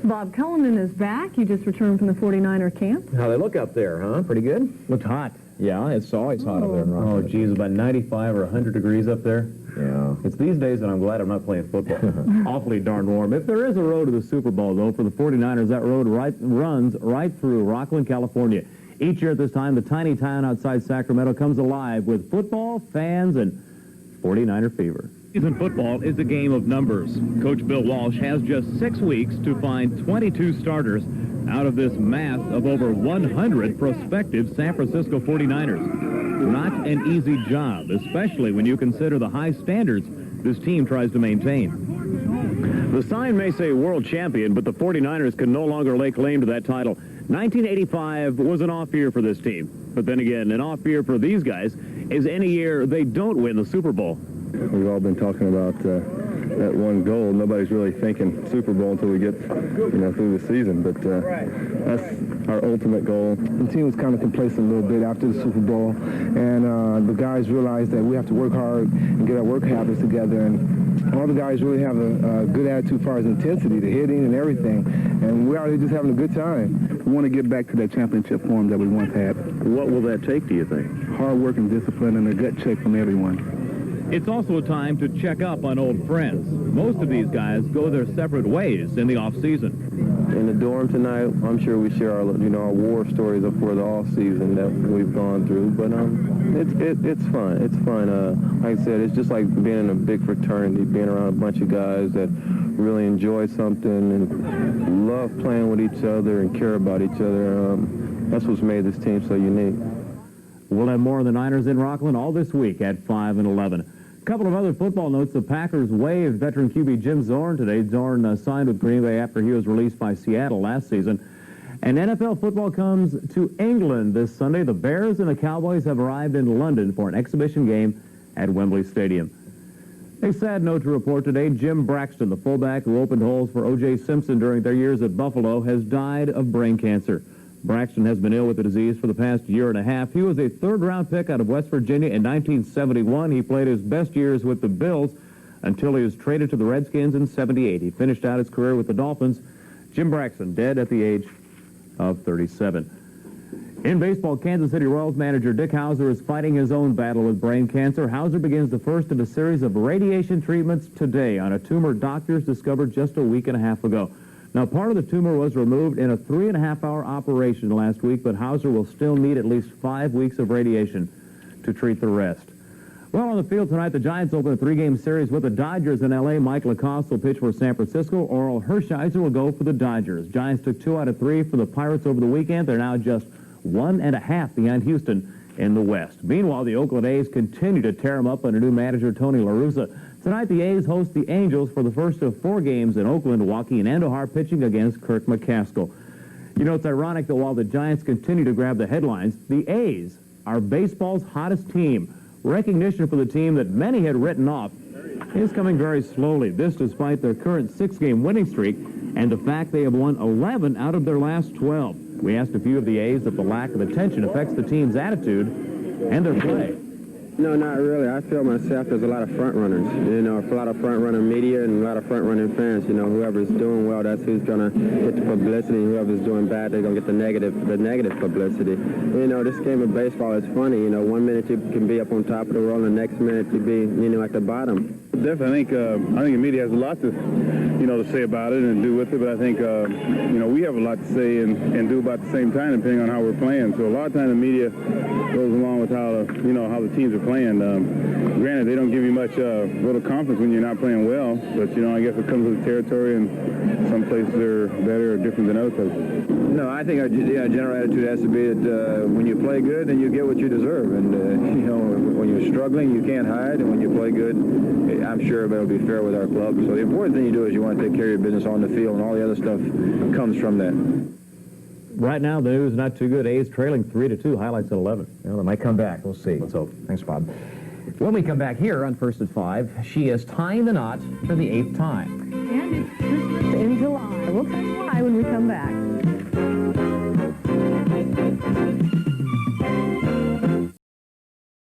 Bob Cullinan is back. He just returned from the 49er camp. How they look up there, huh? Pretty good? Looked hot. Yeah, it's always hot up there in Rockland. Oh, geez, about 95 or 100 degrees up there. Yeah. It's these days that I'm glad I'm not playing football. Awfully darn warm. If there is a road to the Super Bowl, though, for the 49ers, that road runs right through Rockland, California. Each year at this time, the tiny town outside Sacramento comes alive with football, fans, and 49er fever. Season football is a game of numbers. Coach Bill Walsh has just 6 weeks to find 22 starters out of this mass of over 100 prospective San Francisco 49ers. Not an easy job, especially when you consider the high standards this team tries to maintain. The sign may say world champion, but the 49ers can no longer lay claim to that title. 1985 was an off year for this team. But then again, an off year for these guys is any year they don't win the Super Bowl. We've all been talking about that one goal. Nobody's really thinking Super Bowl until we get, through the season. But that's our ultimate goal. The team was kind of complacent a little bit after the Super Bowl, and the guys realized that we have to work hard and get our work habits together. And all the guys really have a good attitude as far as intensity, the hitting and everything. And we're out here just having a good time. We want to get back to that championship form that we once had. What will that take, do you think? Hard work and discipline and a gut check from everyone. It's also a time to check up on old friends. Most of these guys go their separate ways in the off-season. In the dorm tonight, I'm sure we share our war stories for the off season that we've gone through. But it's fun. It's fun. Like I said, it's just like being in a big fraternity, being around a bunch of guys that really enjoy something and love playing with each other and care about each other. That's what's made this team so unique. We'll have more of the Niners in Rockland all this week at 5 and 11. A couple of other football notes. The Packers waived veteran QB Jim Zorn today. Zorn signed with Green Bay after he was released by Seattle last season. And NFL football comes to England this Sunday. The Bears and the Cowboys have arrived in London for an exhibition game at Wembley Stadium. A sad note to report today. Jim Braxton, the fullback who opened holes for O.J. Simpson during their years at Buffalo, has died of brain cancer. Braxton has been ill with the disease for the past year and a half. He was a third-round pick out of West Virginia in 1971. He played his best years with the Bills until he was traded to the Redskins in '78. He finished out his career with the Dolphins. Jim Braxton, dead at the age of 37. In baseball, Kansas City Royals manager Dick Hauser is fighting his own battle with brain cancer. Hauser begins the first of a series of radiation treatments today on a tumor doctors discovered just a week and a half ago. Now, part of the tumor was removed in a 3.5-hour operation last week, but Hauser will still need at least 5 weeks of radiation to treat the rest. Well, on the field tonight, the Giants open a 3-game series with the Dodgers in L.A. Mike Lacoste will pitch for San Francisco. Oral Hershiser will go for the Dodgers. Giants took 2 out of 3 for the Pirates over the weekend. They're now just 1.5 behind Houston in the West. Meanwhile, the Oakland A's continue to tear them up under new manager Tony LaRussa. Tonight, the A's host the Angels for the first of 4 games in Oakland. Joaquin Andujar pitching against Kirk McCaskill. You know, it's ironic that while the Giants continue to grab the headlines, the A's are baseball's hottest team. Recognition for the team that many had written off is coming very slowly. This despite their current 6-game winning streak and the fact they have won 11 out of their last 12. We asked a few of the A's if the lack of attention affects the team's attitude and their play. No, not really. I feel myself there's a lot of front runners. A lot of front runner media and a lot of front running fans. Whoever's doing well, that's who's gonna get the publicity. Whoever's doing bad, they're gonna get the negative publicity. This game of baseball is funny. 1 minute you can be up on top of the world, and the next minute you be, at the bottom. Definitely, I think the media has a lot to, to say about it and do with it. But I think, we have a lot to say and do about the same time, depending on how we're playing. So a lot of times the media goes along with how the teams are playing. Granted, they don't give you much vote of confidence when you're not playing well. But I guess it comes with the territory, and some places are better or different than other places. No, I think our general attitude has to be that when you play good, then you get what you deserve. And when you're struggling, you can't hide. And when you play good, I'm sure it'll be fair with our club. So the important thing you do is you want to take care of your business on the field, and all the other stuff comes from that. Right now, the news is not too good. A's trailing 3-2. Highlights at 11. Well, they might come back. We'll see. Let's hope. Thanks, Bob. When we come back here on First at 5, she is tying the knot for the 8th time. And it's Christmas in July. We'll tell you why when we come back.